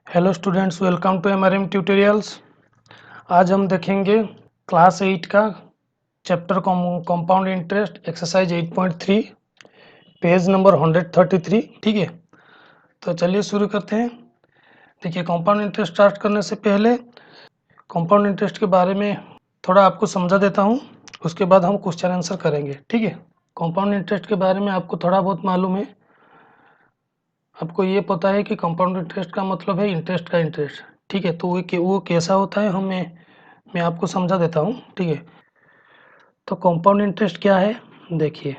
Hello students, welcome to MRM tutorials. आज हम देखेंगे क्लास 8 का chapter compound interest exercise 8.3 page number 133। ठीक है, तो चलिए शुरू करते हैं। देखिए, कंपाउंड इंटरेस्ट स्टार्ट करने से पहले कंपाउंड इंटरेस्ट के बारे में थोड़ा आपको समझा देता हूँ, उसके बाद हम क्वेश्चन आंसर करेंगे। ठीक है, कंपाउंड इंटरेस्ट के बारे में आपको थोड़ा बहुत मालूम है। आपको ये पता है कि कंपाउंड इंटरेस्ट का मतलब है इंटरेस्ट का इंटरेस्ट। ठीक है, तो वो कैसा होता है मैं आपको समझा देता हूँ। ठीक है, तो कंपाउंड इंटरेस्ट क्या है, देखिए।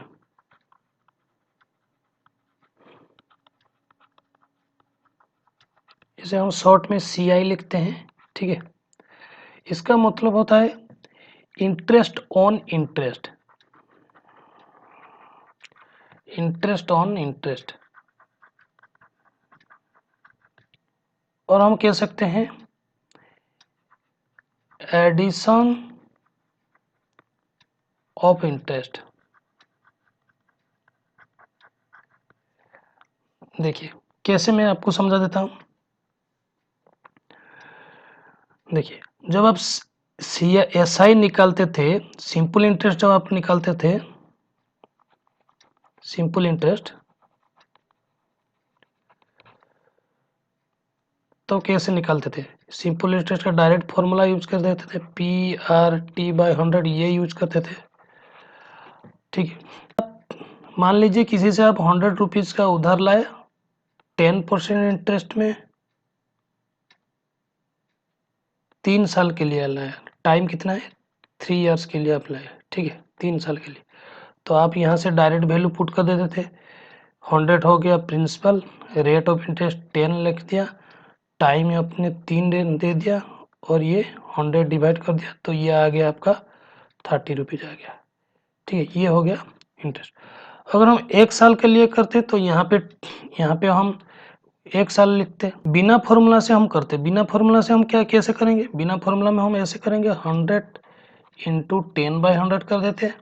इसे हम शॉर्ट में CI लिखते हैं। ठीक है, इसका मतलब होता है interest on interest, interest on interest. और हम कह सकते हैं एडिशन ऑफ इंटरेस्ट। देखिए कैसे, मैं आपको समझा देता हूँ। देखिए, जब आप SI निकालते थे, सिंपल इंटरेस्ट जब आप निकालते थे, सिंपल इंटरेस्ट, तो कैसे निकालते थे? सिंपल इंटरेस्ट का डायरेक्ट फॉर्मूला यूज कर देते थे, PRT/100, ये यूज करते थे। ठीक है, मान लीजिए किसी से आप 100 रुपीज का उधार लाए 10% इंटरेस्ट में, 3 साल के लिए लाया। टाइम कितना है? 3 इयर्स के लिए आप लाए। ठीक है, 3 साल के लिए। तो आप यहाँ से डायरेक्ट वैल्यू पुट कर देते थे। 100 हो गया प्रिंसिपल, रेट ऑफ इंटरेस्ट 10 लिख दिया, टाइम अपने 3 दे दिया, और ये 100 डिवाइड कर दिया, तो ये आ गया आपका 30 रुपीज आ गया। ठीक है, ये हो गया इंटरेस्ट। अगर हम 1 साल के लिए करते तो यहाँ पे हम 1 साल लिखते। बिना फॉर्मूला से हम करते, बिना फॉर्मूला से हम क्या कैसे करेंगे? बिना फॉर्मूला में हम ऐसे करेंगे, 100 इंटू 10/100 कर देते,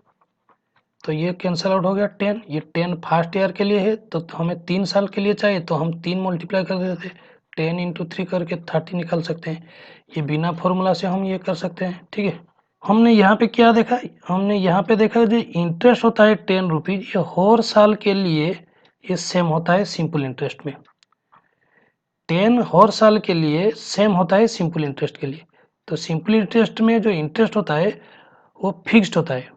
तो ये कैंसिल आउट हो गया 10। ये 10 फर्स्ट ईयर के लिए है, तो हमें 3 साल के लिए चाहिए, तो हम 3 मल्टीप्लाई कर देते, 10 इंटू 3 करके 30 निकाल सकते हैं। ये बिना फॉर्मूला से हम ये कर सकते हैं। ठीक है, हमने यहाँ पे क्या देखा? हमने यहाँ पे देखा जो इंटरेस्ट होता है 10 रुपीज, ये हर साल के लिए ये सेम होता है सिंपल इंटरेस्ट में। 10 हर साल के लिए सेम होता है सिंपल इंटरेस्ट के लिए। तो सिंपल इंटरेस्ट में जो इंटरेस्ट होता है वो फिक्स्ड होता है।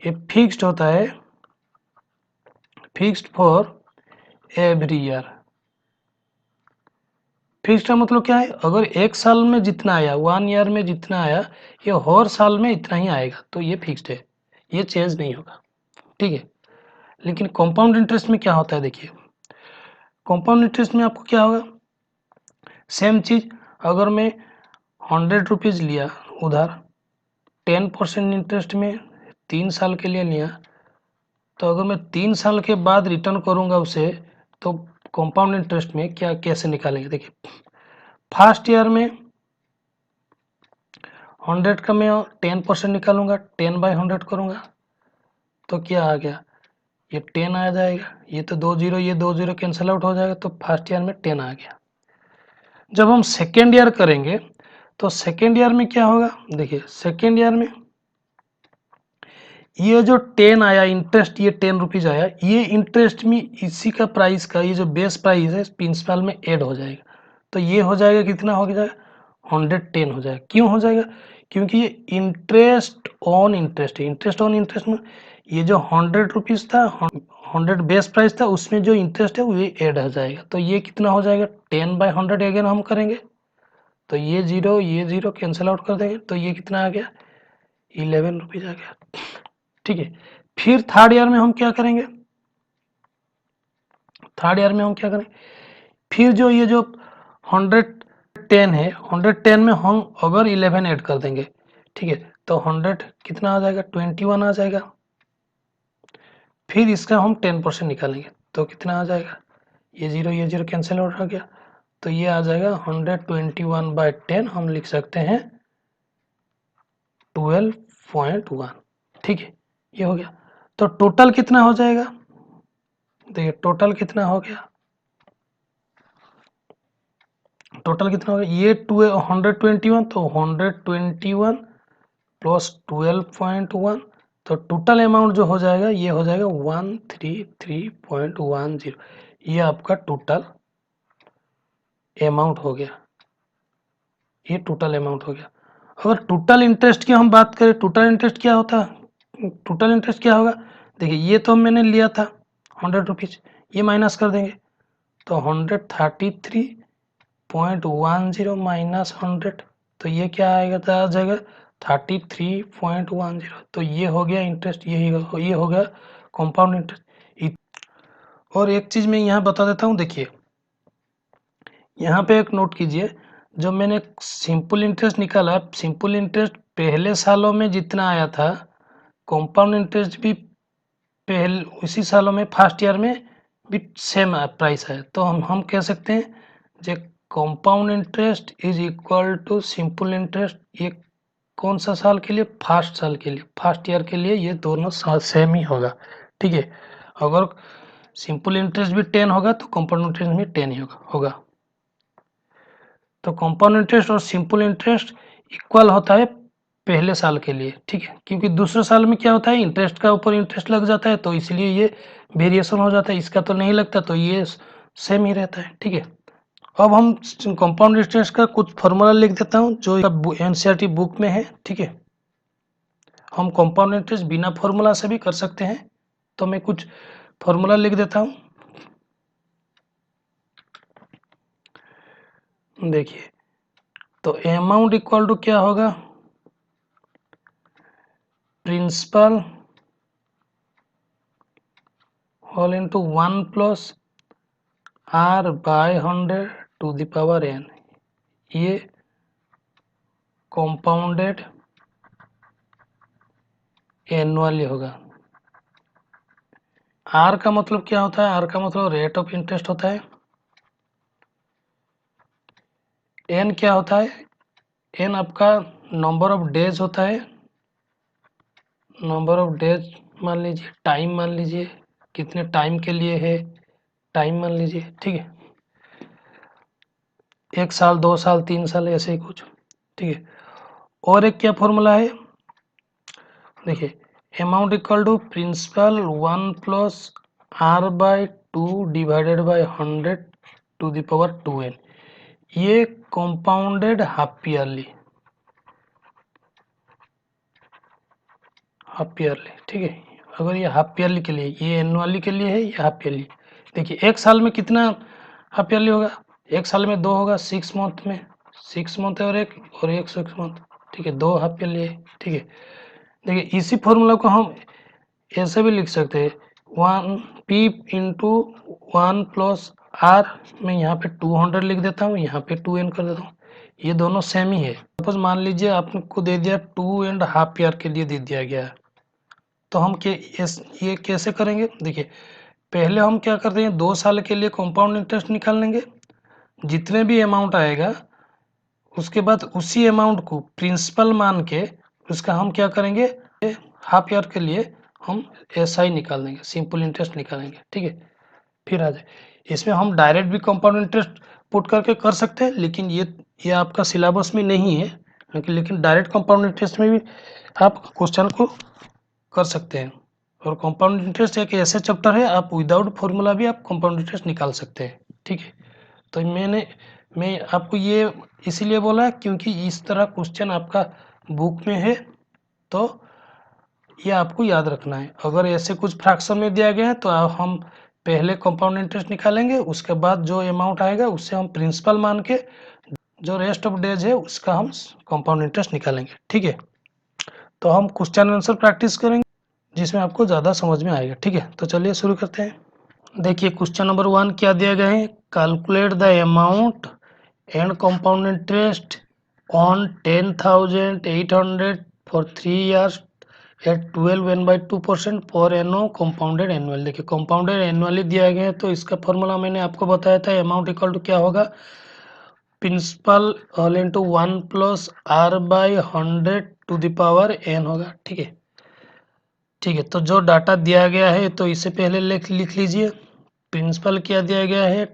ये फिक्स्ड होता है, fixed for every year. Fixed का मतलब क्या है? अगर 1 साल में जितना आया, 1 ईयर में जितना आया, ये हर साल में इतना ही आएगा, तो ये फिक्स्ड है, ये चेंज नहीं होगा। ठीक है, लेकिन कंपाउंड इंटरेस्ट में क्या होता है? देखिए, कंपाउंड इंटरेस्ट में आपको क्या होगा? सेम चीज, अगर मैं 100 रुपीज लिया उधार 10% इंटरेस्ट में, 3 साल के लिए लिया, तो अगर मैं 3 साल के बाद रिटर्न करूंगा उसे, तो कंपाउंड इंटरेस्ट में क्या कैसे निकालेंगे? देखिए, फर्स्ट ईयर में 100 का मैं 10% निकालूंगा, 10/100 करूंगा, तो क्या आ गया? ये 10 आ जाएगा। ये तो 2 जीरो, ये 2 जीरो कैंसिल आउट हो जाएगा, तो फर्स्ट ईयर में 10 आ गया। जब हम सेकेंड ईयर करेंगे तो सेकेंड ईयर में क्या होगा? देखिए, सेकेंड ईयर में ये जो 10 आया इंटरेस्ट, ये 10 रुपीज आया, ये इंटरेस्ट में इसी का प्राइस का, ये जो बेस प्राइस है प्रिंसिपल में ऐड हो जाएगा, तो ये हो जाएगा, कितना हो जाएगा? 110 हो जाएगा। क्यों हो जाएगा? क्योंकि ये इंटरेस्ट ऑन इंटरेस्ट है। इंटरेस्ट ऑन इंटरेस्ट में ये जो 100 रुपीज था, 100 बेस प्राइस था, उसमें जो इंटरेस्ट है वो ये ऐड हो जाएगा, तो ये कितना हो जाएगा? 10/100 अगेन हम करेंगे, तो ये जीरो कैंसिल आउट कर देंगे, तो ये कितना आ गया? 11 रुपीज आ गया। ठीक है, फिर थर्ड ईयर में हम क्या करेंगे? थर्ड ईयर में हम क्या करेंगे? फिर जो ये जो 110 है, 110 में हम अगर 11 ऐड कर देंगे, ठीक है, तो 100 कितना आ जाएगा? 21 आ जाएगा। फिर इसका हम 10% निकालेंगे, तो कितना आ जाएगा? ये जीरो कैंसिल आउट हो गया, तो ये आ जाएगा 121/10, हम लिख सकते हैं 12.1। ठीक है, ये हो गया। तो टोटल कितना हो जाएगा? देखिए, टोटल कितना हो गया? टोटल कितना होगा, ये 121, तो 121 प्लस 12.1, तो टोटल अमाउंट जो हो जाएगा ये हो जाएगा 133.10। ये आपका टोटल अमाउंट हो गया, ये टोटल अमाउंट हो गया। अगर टोटल इंटरेस्ट की हम बात करें, टोटल इंटरेस्ट क्या होता है, टोटल इंटरेस्ट क्या होगा, देखिए ये तो मैंने लिया था 100 रुपीज़, ये माइनस कर देंगे तो 133.10 माइनस 100, तो ये क्या आएगा, तो आ जाएगा 33.10। तो ये हो गया इंटरेस्ट, ये हो गया कंपाउंड इंटरेस्ट। और एक चीज़ मैं यहाँ बता देता हूँ, देखिए यहाँ पे एक नोट कीजिए, जो मैंने सिंपल इंटरेस्ट निकाला, सिंपल इंटरेस्ट पहले सालों में जितना आया था, कंपाउंड इंटरेस्ट भी पहले उसी सालों में फर्स्ट ईयर में भी सेम प्राइस है। तो हम कह सकते हैं जो compound interest is equal to simple interest. ये कौन सा साल के लिए, फर्स्ट साल के लिए, फर्स्ट ईयर के लिए ये दोनों सेम ही होगा, ठीक है। अगर सिंपल इंटरेस्ट भी 10 होगा तो कंपाउंड इंटरेस्ट भी 10 ही होगा। तो कंपाउंड इंटरेस्ट और सिंपल इंटरेस्ट इक्वल होता है पहले साल के लिए, ठीक है, क्योंकि दूसरे साल में क्या होता है, इंटरेस्ट का ऊपर इंटरेस्ट लग जाता है, तो इसलिए ये वेरिएशन हो जाता है, इसका तो नहीं लगता, तो ये सेम ही रहता है, ठीक है। अब हम कंपाउंड इंटरेस्ट का कुछ फॉर्मूला लिख देता हूँ जो एनसीईआरटी बुक में है, ठीक है। हम कंपाउंड इंटरेस्ट बिना फॉर्मूला से भी कर सकते हैं, तो मैं कुछ फॉर्मूला लिख देता हूँ। देखिए, तो अमाउंट इक्वल टू क्या होगा, principal whole into 1 plus r by 100 to the power n। ये कंपाउंडेड एनुअली होगा। r का मतलब क्या होता है, r का मतलब रेट ऑफ इंटरेस्ट होता है। n क्या होता है, n आपका नंबर ऑफ डेज होता है, नंबर ऑफ डेज मान लीजिए, टाइम मान लीजिए, कितने टाइम के लिए है, टाइम मान लीजिए, ठीक है, 1 साल 2 साल 3 साल ऐसे ही कुछ, ठीक है। और एक क्या फॉर्मूला है, देखिए, amount equal to principal 1 plus r by 2 divided by 100 to the power 2n। ये कंपाउंडेड हाफ ईयरली, ठीक है। अगर ये हाफ ईयरली के लिए, ये एनुअली के लिए है, ये हाफ ईयरली। देखिए, एक साल में कितना हाफ ईयरली होगा, एक साल में 2 होगा, 6 मंथ में 6 मंथ है, और एक 6 मंथ, ठीक है, 2 हाफ ईयरली है, ठीक है। देखिए, इसी फॉर्मूला को हम ऐसे भी लिख सकते हैं, 1 p इंटू 1 प्लस r, मैं यहाँ पे 200 लिख देता हूँ, यहाँ पे 2n कर देता हूँ, ये दोनों सेम ही है। सपोज मान लीजिए आपको दे दिया 2.5 ईयर के लिए दे दिया गया है, तो हम ये कैसे करेंगे, देखिए, पहले हम क्या करते हैं, 2 साल के लिए कंपाउंड इंटरेस्ट निकाल लेंगे, जितने भी अमाउंट आएगा उसके बाद उसी अमाउंट को प्रिंसिपल मान के उसका हम क्या करेंगे, हाफ ईयर के लिए हम एसआई निकाल देंगे, सिंपल इंटरेस्ट निकालेंगे, ठीक है। फिर आ जाए, इसमें हम डायरेक्ट भी कंपाउंड इंटरेस्ट पुट करके कर सकते हैं, लेकिन ये आपका सिलेबस में नहीं है, लेकिन डायरेक्ट कंपाउंड इंटरेस्ट में भी आप क्वेश्चन को कर सकते हैं। और कंपाउंड इंटरेस्ट एक ऐसे चैप्टर है, आप विदाउट फॉर्मूला भी आप कंपाउंड इंटरेस्ट निकाल सकते हैं, ठीक है। तो मैं आपको ये इसीलिए बोला क्योंकि इस तरह क्वेश्चन आपका बुक में है, तो ये आपको याद रखना है। अगर ऐसे कुछ फ्रैक्शन में दिया गया है तो हम पहले कंपाउंड इंटरेस्ट निकालेंगे, उसके बाद जो अमाउंट आएगा उससे हम प्रिंसिपल मान के जो रेस्ट ऑफ डेज है उसका हम कंपाउंड इंटरेस्ट निकालेंगे, ठीक है। तो हम क्वेश्चन आंसर प्रैक्टिस करेंगे जिसमें आपको ज़्यादा समझ में आएगा, ठीक है। तो चलिए शुरू करते हैं। देखिए, क्वेश्चन नंबर 1 क्या दिया गया है, calculate the amount and compound interest on 10,800 for 3 years at 12.2% per annum compounded annual. देखिए, कंपाउंडेड एनुअली दिया गया है, तो इसका फॉर्मूला मैंने आपको बताया था, अमाउंट इक्वल टू क्या होगा, principal all into 1 plus r by 100 to the power n होगा, ठीक है, ठीक है। तो जो डाटा दिया गया है तो इसे पहले लिख लीजिए। प्रिंसिपल क्या दिया गया है,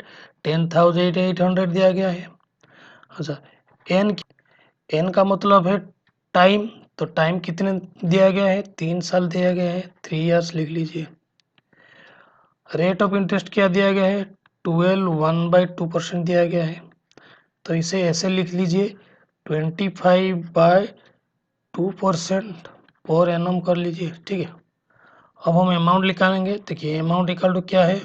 10,800 दिया गया है। अच्छा, एन का मतलब है टाइम, तो टाइम कितने दिया गया है, 3 साल दिया गया है, 3 इयर्स लिख लीजिए। रेट ऑफ इंटरेस्ट क्या दिया गया है, 1/2% दिया गया है, तो इसे ऐसे लिख लीजिए 25/2% पर एनम कर लीजिए, ठीक है। अब हम अमाउंट निकालेंगे। देखिए अमाउंट इक्वल टू क्या है,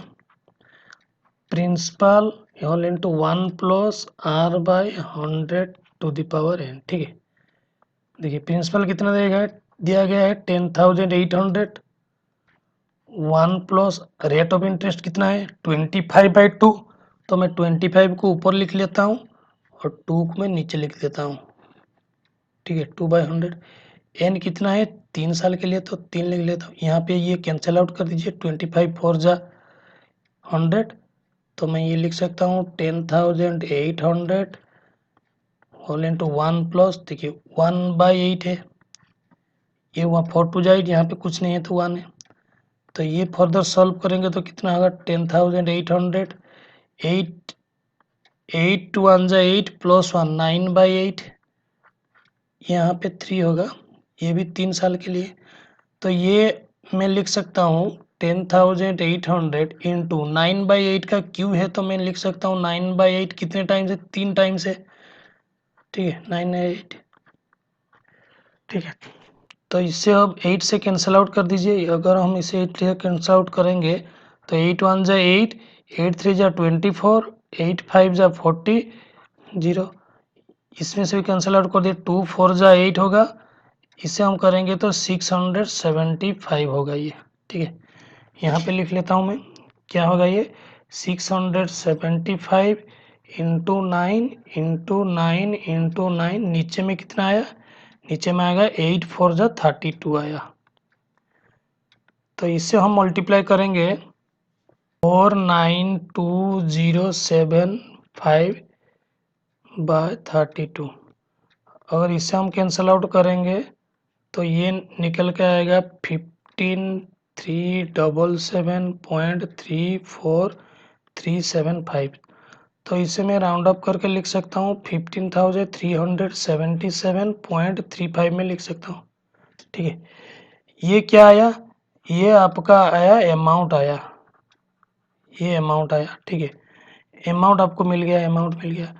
principal whole into 1 plus R by 100⁴n, ठीक है। देखिए प्रिंसिपल कितना दिया गया है 10,800, 1 प्लस रेट ऑफ इंटरेस्ट कितना है 25/2, तो मैं 25 को ऊपर लिख लेता हूँ और 2 को मैं नीचे लिख देता हूँ, ठीक है। 2/100, एन कितना है 3 साल के लिए, तो 3 लिख लेता हूँ। यहाँ पे ये कैंसिल आउट कर दीजिए, 25 4 जा 100, तो मैं ये लिख सकता हूँ 10,800 होल इंटू 1 प्लस, देखिए 1/8 है, ये वहाँ 4 टू जाए, यहाँ पे कुछ नहीं है तो 1 है, तो ये फर्दर सॉल्व करेंगे तो कितना होगा 10,800, 8 टू 1 जा 8 प्लस 1 9/8, यहाँ पे 3 होगा, ये भी 3 साल के लिए, तो ये मैं लिख सकता हूँ 10,800 इंटू 9/8 का क्यूब है, तो मैं लिख सकता हूँ 9/8 कितने टाइम्स है, 3 टाइम्स है, ठीक है, 9/8, ठीक है। तो इससे अब 8 से कैंसिल आउट कर दीजिए, अगर हम इसे 8 से कैंसिल आउट करेंगे तो 8 1 जा 8, 8 3 जा 24, 8 5 जा 40, 0, इसमें से भी कैंसिल आउट कर दिए, 2 4 जा 8 होगा, इसे हम करेंगे तो 675 होगा ये, ठीक है। यहाँ पे लिख लेता हूँ मैं, क्या होगा ये 675 इंटू 9 इंटू 9 इंटू 9, नीचे में कितना आया, नीचे में आएगा 8 4 जा 32 आया, तो इससे हम मल्टीप्लाई करेंगे 492,075/32, अगर इसे हम कैंसिल आउट करेंगे तो ये निकल के आएगा 15,377.34375, तो इसे मैं राउंड अप करके लिख सकता हूँ 15,377.35 में लिख सकता हूँ, ठीक है। ये क्या आया, ये आपका आया अमाउंट आया, ये अमाउंट आया, ठीक है। अमाउंट आपको मिल गया, अमाउंट मिल गया।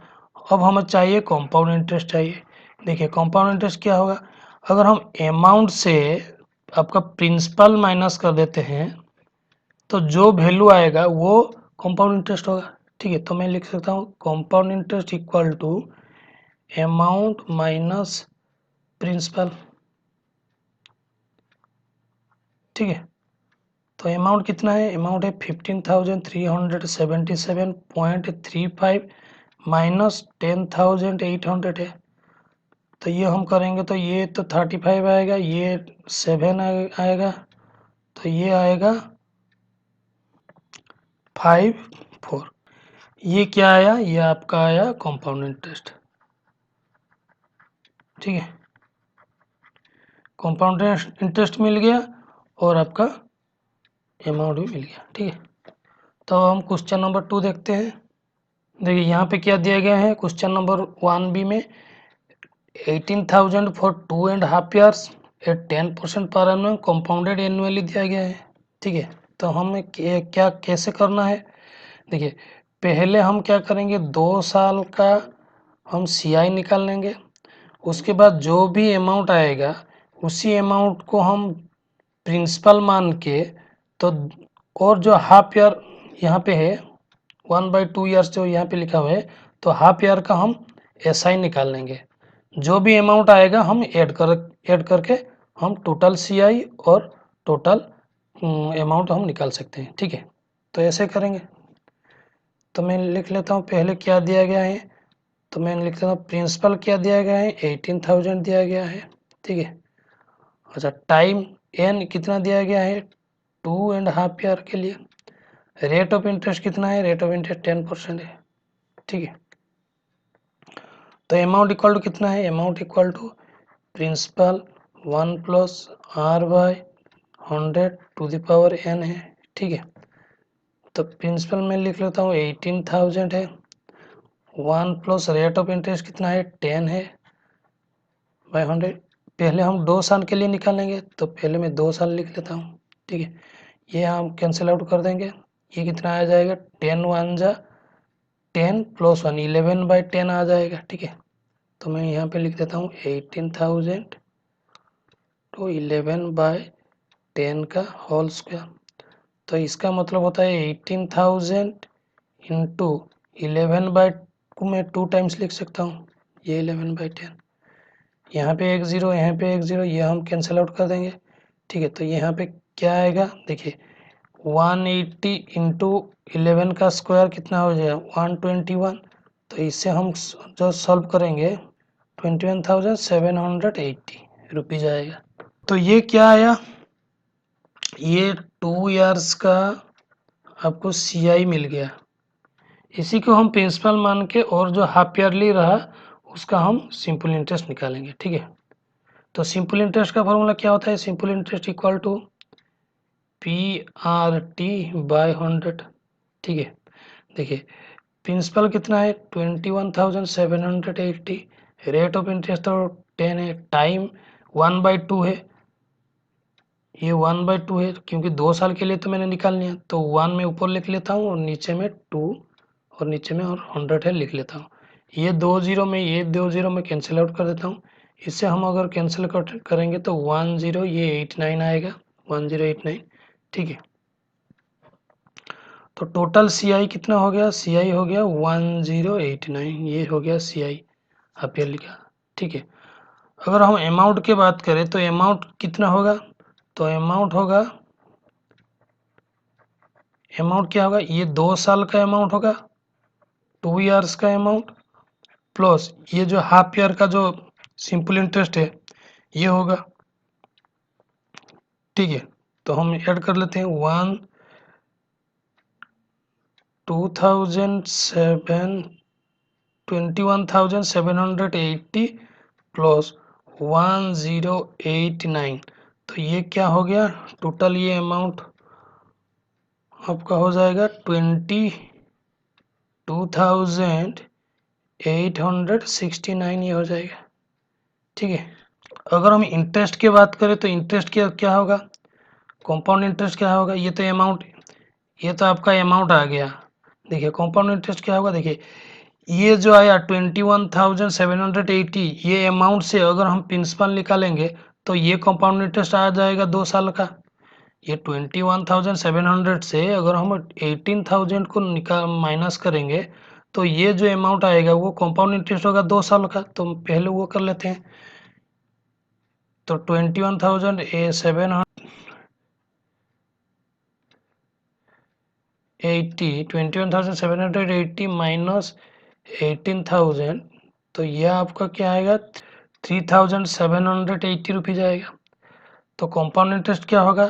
अब हमें चाहिए कंपाउंड इंटरेस्ट चाहिए। देखिए कंपाउंड इंटरेस्ट क्या होगा, अगर हम अमाउंट से आपका प्रिंसिपल माइनस कर देते हैं तो जो वैल्यू आएगा वो कंपाउंड इंटरेस्ट होगा, ठीक है। तो मैं लिख सकता हूँ compound interest equal to amount minus principal, ठीक है। तो अमाउंट कितना है, अमाउंट है 15,377.35 माइनस 10,800 है, तो ये हम करेंगे तो ये तो 35 आएगा, ये 7 आएगा, तो ये आएगा 5 4, ये क्या आया, ये आपका आया कंपाउंड इंटरेस्ट, ठीक है। कंपाउंड इंटरेस्ट मिल गया और आपका अमाउंट भी मिल गया, ठीक है। तो हम क्वेश्चन नंबर 2 देखते हैं। देखिए यहाँ पे क्या दिया गया है, क्वेश्चन नंबर 1B में 18,000 for 2.5 years eight 10% per annum compounded annually दिया गया है, ठीक है। तो हमें क्या कैसे करना है, देखिए पहले हम क्या करेंगे 2 साल का हम CI निकाल लेंगे, उसके बाद जो भी अमाउंट आएगा उसी अमाउंट को हम प्रिंसिपल मान के, तो और जो हाफ ईयर यहाँ पे है 1/2 ईयर्स जो यहाँ पे लिखा हुआ है, तो हाफ ईयर का हम SI निकाल लेंगे, जो भी अमाउंट आएगा हम ऐड करके हम टोटल CI और टोटल अमाउंट हम निकाल सकते हैं, ठीक है। तो ऐसे करेंगे, तो मैं लिख लेता हूँ पहले क्या दिया गया है, तो मैं लिख लेता हूँ प्रिंसिपल क्या दिया गया है 18,000 दिया गया है, ठीक है। अच्छा टाइम एन कितना दिया गया है 2.5 ईयर के लिए, रेट ऑफ इंटरेस्ट कितना है, रेट ऑफ इंटरेस्ट 10% है, ठीक है। तो अमाउंट इक्वल टू कितना है, amount equal to principal 1 plus R by 100⁴n है, ठीक है। तो प्रिंसिपल में लिख लेता हूँ 18,000 है, 1 प्लस रेट ऑफ इंटरेस्ट कितना है 10 है बाय 100। पहले हम 2 साल के लिए निकालेंगे तो पहले मैं 2 साल लिख लेता हूँ, ठीक है। ये हम कैंसिल आउट कर देंगे, ये कितना आ जाएगा 10 1 जा 10 प्लस 1 11/10 आ जाएगा, ठीक है। तो मैं यहाँ पे लिख देता हूँ 18,000 तो 11/10 का होल स्क्वायर। तो इसका मतलब होता है 18,000 इंटू 11 को मैं 2 टाइम्स लिख सकता हूँ, ये 11/10। यहाँ पे एक ज़ीरो, यहाँ पे एक ज़ीरो, ये हम कैंसिल आउट कर देंगे, ठीक है। तो यहाँ पे क्या आएगा देखिए 180 इंटू 11 का स्क्वायर कितना हो जाएगा 121। तो इससे हम जो सॉल्व करेंगे 21,780 रुपीज़ आएगा। तो ये क्या आया, ये 2 इयर्स का आपको CI मिल गया। इसी को हम प्रिंसिपल मान के और जो हाफ ईयरली रहा उसका हम सिंपल इंटरेस्ट निकालेंगे, ठीक है। तो सिंपल इंटरेस्ट का फॉर्मूला क्या होता है, simple interest equal to PRT/100, ठीक है। देखिए प्रिंसिपल कितना है 21,780, रेट ऑफ इंटरेस्ट तो 10 है, टाइम 1/2 है, ये 1/2 है क्योंकि 2 साल के लिए तो मैंने निकाल लिया, तो 1 में ऊपर लिख लेता हूँ और नीचे में 2 और नीचे में और 100 है लिख लेता हूँ। ये 2 जीरो में ये 2 जीरो में कैंसिल आउट कर देता हूँ। इससे हम अगर कैंसिल करेंगे तो 10 ये 89 आएगा 1089, ठीक है। तो टोटल CI कितना हो गया, CI हो गया 1089, ये हो गया CI हाफ ईयरली का, ठीक है। अगर हम अमाउंट की बात करें तो अमाउंट कितना होगा, तो अमाउंट क्या होगा, ये 2 साल का अमाउंट होगा 2 इयर्स का अमाउंट प्लस ये जो हाफ ईयर का जो सिंपल इंटरेस्ट है ये होगा, ठीक है। तो हम ऐड कर लेते हैं 21,780 प्लस 1089। तो ये क्या हो गया, टोटल ये अमाउंट आपका हो जाएगा 22,869 ये हो जाएगा, ठीक है। अगर हम इंटरेस्ट की बात करें तो इंटरेस्ट क्या होगा, कंपाउंड इंटरेस्ट क्या होगा, ये तो अमाउंट, ये तो आपका अमाउंट आ गया। देखिए कंपाउंड इंटरेस्ट क्या होगा, देखिए ये जो आया 21,780 ये अमाउंट से अगर हम प्रिंसिपल निकालेंगे तो ये कंपाउंड इंटरेस्ट आ जाएगा 2 साल का। ये 21,700 से अगर हम 18,000 को निकाल माइनस करेंगे तो ये जो अमाउंट आएगा वो कंपाउंड इंटरेस्ट होगा 2 साल का। तो पहले वो कर लेते हैं, तो 21,780 माइनस 18,000, तो यह आपका क्या आएगा 3,780 रुपीज़ आएगा। तो कंपाउंड इंटरेस्ट क्या होगा,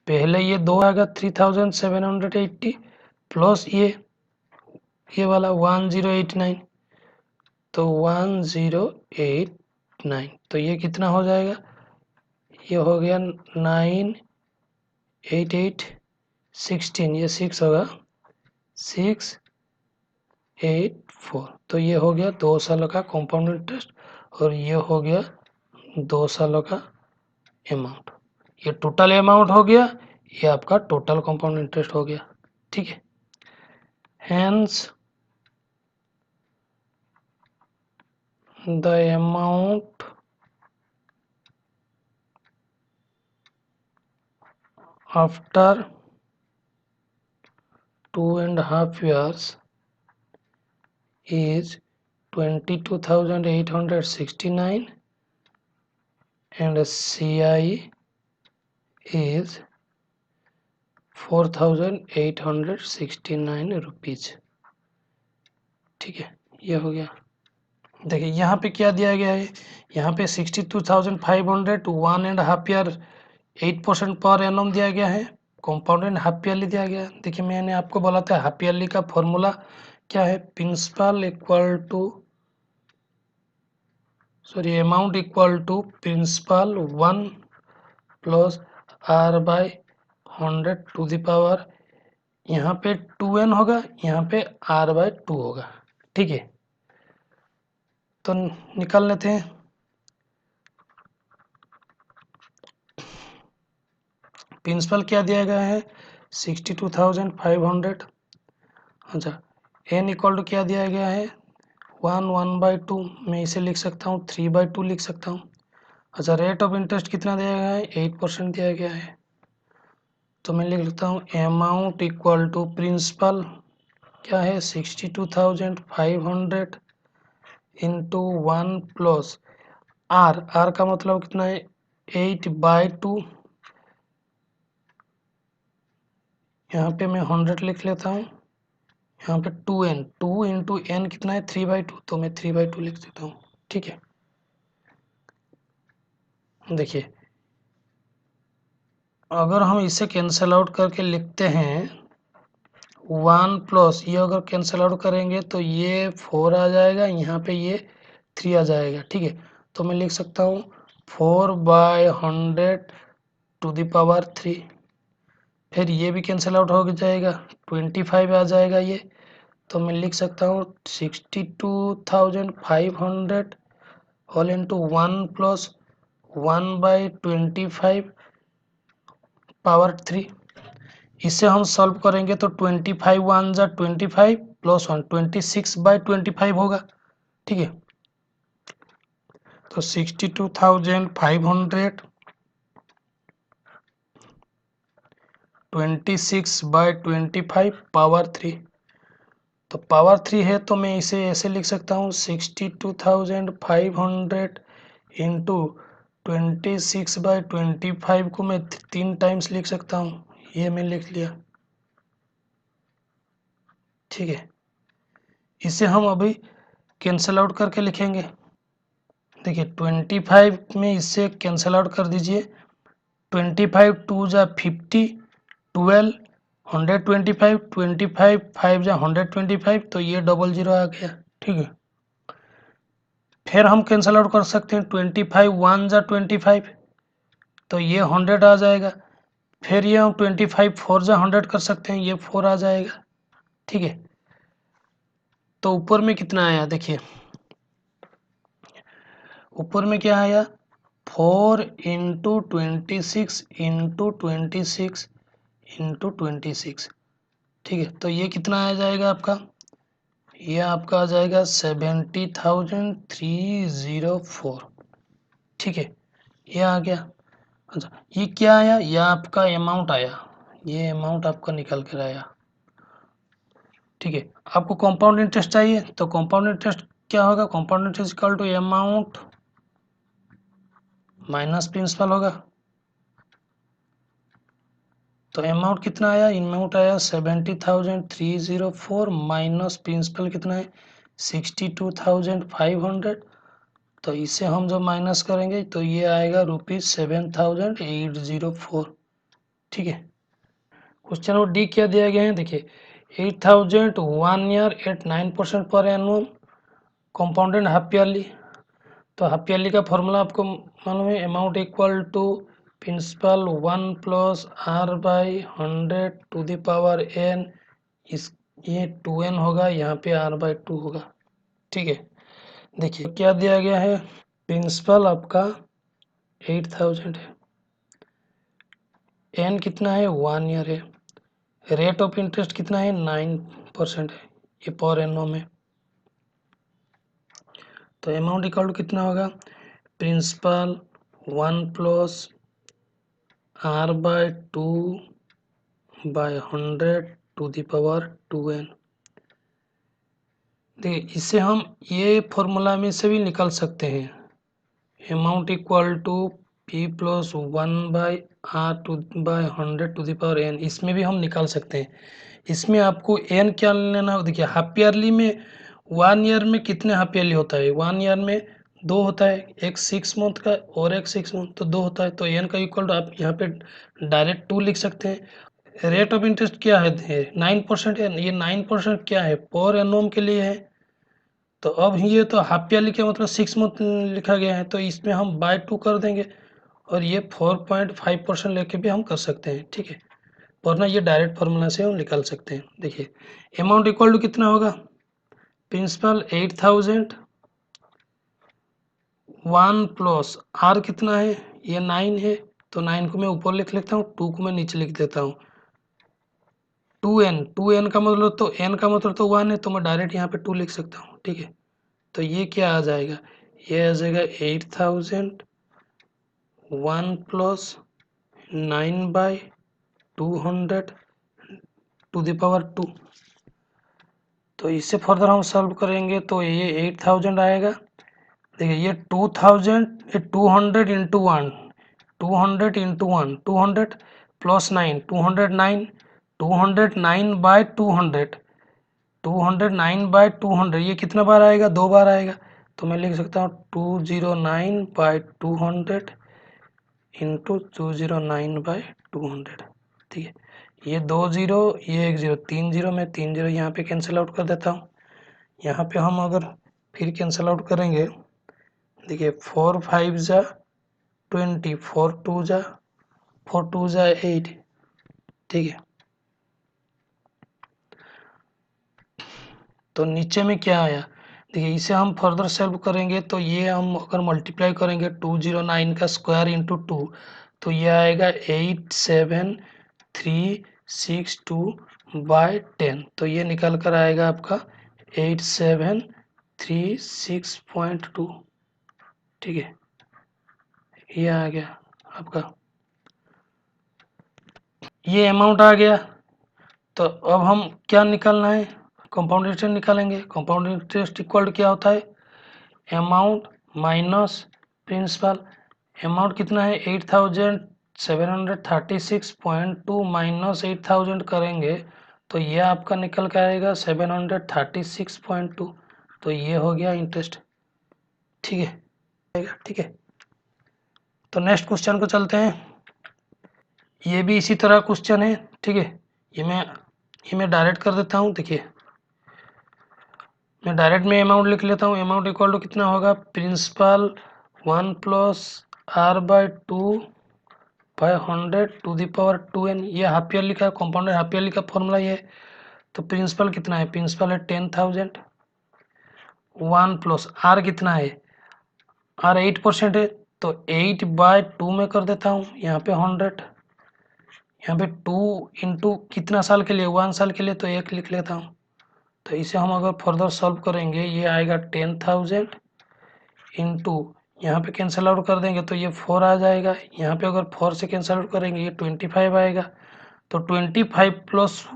पहले ये 2 आएगा 3,780 प्लस ये वाला 1089, तो 1089, तो ये कितना हो जाएगा, ये हो गया 98816, ये 6 होगा 684। तो ये हो गया 2 सालों का कंपाउंड इंटरेस्ट और ये हो गया 2 सालों का अमाउंट। ये टोटल अमाउंट हो गया, ये आपका टोटल कंपाउंड इंटरेस्ट हो गया, ठीक है। Hence the amount after 2.5 years is 22,869 and CI is 4,869 rupees, ठीक है। ये हो गया। देखिए यहाँ पे क्या दिया गया है, यहाँ पे 62,500 1.5 ईयर 8% पर एनम दिया गया है, कंपाउंडेड हाफ ईयरली दिया गया है। देखिए मैंने आपको बोला था हाफ ईयरली का फॉर्मूला क्या है, principal equal to amount equal to principal 1 plus R/100 to the power, यहाँ पे 2n होगा, यहाँ पे R/2 होगा, ठीक है। तो निकाल लेते हैं। प्रिंसिपल क्या दिया गया है 62,500। अच्छा, n इक्वल टू क्या दिया गया है 1/2। मैं इसे लिख सकता हूँ 3/2 लिख सकता हूँ। अच्छा, रेट ऑफ इंटरेस्ट कितना दिया गया है 8% दिया गया है। तो मैं लिख लेता हूँ अमाउंट इक्वल टू प्रिंसिपल क्या है 62,500 इंटू 1 प्लस आर का मतलब कितना है 8/2। यहाँ पे मैं 100 लिख लेता हूँ। यहाँ पे 2n 2 इंटू एन कितना है 3/2, तो मैं 3/2 लिख देता हूँ। ठीक है, देखिए अगर हम इसे कैंसिल आउट करके लिखते हैं 1 प्लस ये अगर कैंसिल आउट करेंगे तो ये 4 आ जाएगा, यहाँ पे ये 3 आ जाएगा। ठीक है, तो मैं लिख सकता हूँ 4/100 टू द पावर 3। फिर ये भी कैंसिल आउट हो जाएगा 25 आ जाएगा ये। तो मैं लिख सकता हूँ 62,500 होल इंटू 1 प्लस 1/25 पावर 3। इसे हम सॉल्व करेंगे तो 25 1 जा 25 प्लस 1 26/25 होगा। ठीक है, तो 62,500 26/25 पावर 3। तो पावर 3 है तो मैं इसे ऐसे लिख सकता हूँ 62,500 इंटू 26/25 को मैं 3 टाइम्स लिख सकता हूँ। ये मैं लिख लिया। ठीक है, इसे हम अभी कैंसिल आउट करके लिखेंगे। देखिए 25 में इससे कैंसिल आउट कर दीजिए। 25 2 जा 50 12 125 25 5 जा 125, तो ये 00 आ गया। ठीक है, फिर हम कैंसिल आउट कर सकते हैं 25 1 जा 25, तो ये 100 आ जाएगा। फिर ये हम 25 4 जा 100 कर सकते हैं, ये 4 आ जाएगा। ठीक है, तो ऊपर में कितना आया देखिए, ऊपर में क्या आया 4 इंटू 26 इंटू 26 इंटू 26। ठीक है, तो ये कितना आ जाएगा आपका, ये आपका आ जाएगा 70,304। ठीक है, ये आ गया। अच्छा, ये क्या आया, ये आपका अमाउंट आया, ये अमाउंट आपका निकल कर आया। ठीक है, आपको कंपाउंड इंटरेस्ट चाहिए तो कंपाउंड इंटरेस्ट क्या होगा, compound interest equal to amount minus principal होगा। तो अमाउंट कितना आया, अमाउंट आया 70,304 माइनस प्रिंसिपल कितना है 62,500। तो इसे हम जब माइनस करेंगे तो ये आएगा ₹7,804। ठीक है, क्वेश्चन नंबर डी क्या दिया गया है देखिए 8,000 1 ईयर एट 9% पर एनुअल कंपाउंडेड हाफ ईयरली। तो हाफ ईयरली का फॉर्मूला आपको मालूम है, amount equal to principal 1 plus R/100 to the power n। इस ये 2n होगा, यहाँ पे R/2 होगा। ठीक है, देखिए क्या दिया गया है, प्रिंसिपल आपका 8,000 है, n कितना है 1 ईयर है, रेट ऑफ इंटरेस्ट कितना है 9% है, ये पर एनम है। तो अमाउंट इक्वल टू कितना होगा, principal 1 plus R/2 by 100 to the power 2n। देखिए इसे हम ये फॉर्मूला में से भी निकाल सकते हैं, amount equal to P plus 1/R/100 to the power n, इसमें भी हम निकाल सकते हैं। इसमें आपको n क्या लेना हो, देखिए हाफ ईयरली में 1 ईयर में कितने हाफ ईयरली होता है, 1 ईयर में 2 होता है, एक 6 मंथ का और एक 6 मंथ, तो 2 होता है। तो n का इक्वल टू आप यहाँ पे डायरेक्ट 2 लिख सकते हैं। रेट ऑफ इंटरेस्ट क्या है 9% है, ये 9% क्या है पर एनम के लिए है। तो अब ये तो हाफ ईयरली का मतलब 6 मंथ लिखा गया है, तो इसमें हम बाय 2 कर देंगे और ये 4.5% लेके भी हम कर सकते हैं। ठीक है, वरना ये डायरेक्ट फार्मूला से हम निकाल सकते हैं। देखिए अमाउंट इक्वल टू कितना होगा, प्रिंसिपल 8,000 1 प्लस आर कितना है, ये 9 है, तो 9 को मैं ऊपर लिख लेता हूँ, 2 को मैं नीचे लिख देता हूँ। 2n का मतलब तो n का मतलब तो 1 है, तो मैं डायरेक्ट यहाँ पे 2 लिख सकता हूँ, ठीक है। तो ये क्या आ जाएगा, ये आ जाएगा 8000 1 प्लस 9/200 टू द पावर 2। तो इससे फर्दर हम सॉल्व करेंगे तो ये 8000 आएगा। देखिए ये 2000 ये 200 इंटू 1, 200 इंटू 1, 200 प्लस 9, 209, 209/200, 209/200 ये कितना बार आएगा, 2 बार आएगा। तो मैं लिख सकता हूँ 209/200 इंटू 209/200, ठीक है। ये 2 0, ये 1 0, 3 0, मैं 3 0 यहाँ पे कैंसिल आउट कर देता हूँ। यहाँ पे हम अगर फिर कैंसिल आउट करेंगे, देखिए 4 5 जा 20, 4 2 जा 8, ठीक है। तो नीचे में क्या आया, देखिए इसे हम फर्दर सॉल्व करेंगे तो ये हम अगर मल्टीप्लाई करेंगे 209 का स्क्वायर इंटू 2, तो ये आएगा 87362/10। तो ये निकल कर आएगा आपका 8736.2, ठीक है। ये आ गया आपका, ये अमाउंट आ गया। तो अब हम क्या निकालना है, कंपाउंड इंटरेस्ट निकालेंगे। कंपाउंड इंटरेस्ट इक्वल क्या होता है, अमाउंट माइनस प्रिंसिपल। अमाउंट कितना है 8736.2 माइनस 8000 करेंगे तो ये आपका निकल के आएगा 736.2। तो ये हो गया इंटरेस्ट, ठीक है, ठीक है। तो नेक्स्ट क्वेश्चन को चलते हैं। ये भी इसी तरह क्वेश्चन है, ठीक है। ये मैं डायरेक्ट कर देता हूँ। देखिए मैं डायरेक्ट में अमाउंट लिख लेता हूँ। अमाउंट इक्वल टू कितना होगा, principal 1 plus r/2/100 to the power 2n। ये हाफ ईयरली का कंपाउंडेड हाफ ईयरली का फॉर्मूला ये है। तो प्रिंसिपल कितना है, प्रिंसिपल है 10,000। 1 प्लस आर कितना है, आर 8% है, तो 8/2 में कर देता हूँ यहाँ पे 100। यहाँ पे 2 इंटू कितना साल के लिए, 1 साल के लिए, तो 1 लिख लेता हूँ। तो इसे हम अगर फर्दर सॉल्व करेंगे, ये आएगा 10,000 इंटू, यहाँ पे कैंसिल आउट कर देंगे तो ये 4 आ जाएगा। यहाँ पे अगर 4 से कैंसिल आउट करेंगे ये 25 आएगा। तो 25 प्लस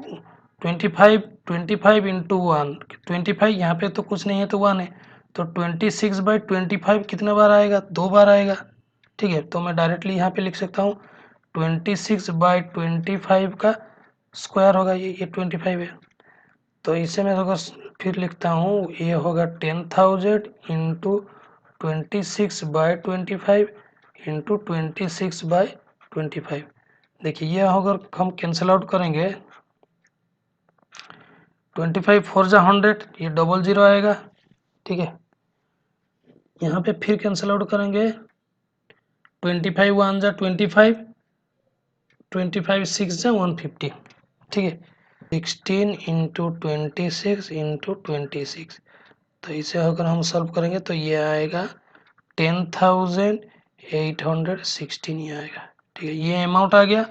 25 इंटू 1, 25 यहाँ पे तो कुछ नहीं है तो 1 है, तो 26/25 कितने बार आएगा, 2 बार आएगा, ठीक है। तो मैं डायरेक्टली यहाँ पे लिख सकता हूँ 26/25 का स्क्वायर होगा, ये 25 है। तो इसे मैं अगर फिर लिखता हूँ, ये होगा 10,000 इंटू 26/25 इंटू 26/25। देखिए ये अगर हम कैंसिल आउट करेंगे 25 4 जा 100, ये 00 आएगा, ठीक है। यहाँ पे फिर कैंसिल आउट करेंगे 25 1 जा 25, 25 6 जा 150, ठीक है। 16 इंटू 26 इंटू 26, तो इसे अगर हम सॉल्व करेंगे तो ये आएगा 10,816 ये आएगा, ठीक है। ये अमाउंट आ गया।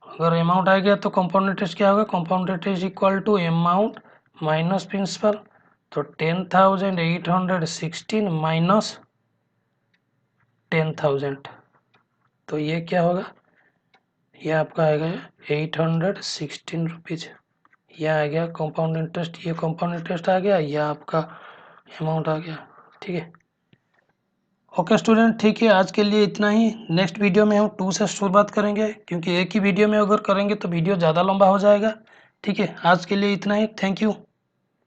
अगर अमाउंट आ गया तो कंपाउंड इंटरेस्ट क्या होगा, compound interest equal to amount minus principal. तो 10,816 माइनस 10,000, तो ये क्या होगा, ये आपका आएगा 816 रुपीज़। यह आ गया कंपाउंड इंटरेस्ट, ये कंपाउंड इंटरेस्ट आ गया, यह आपका अमाउंट आ गया, ठीक है। ओके स्टूडेंट, ठीक है, आज के लिए इतना ही। नेक्स्ट वीडियो में हम 2 से शुरुआत करेंगे, क्योंकि एक ही वीडियो में अगर करेंगे तो वीडियो ज़्यादा लंबा हो जाएगा, ठीक है। आज के लिए इतना ही, थैंक यू।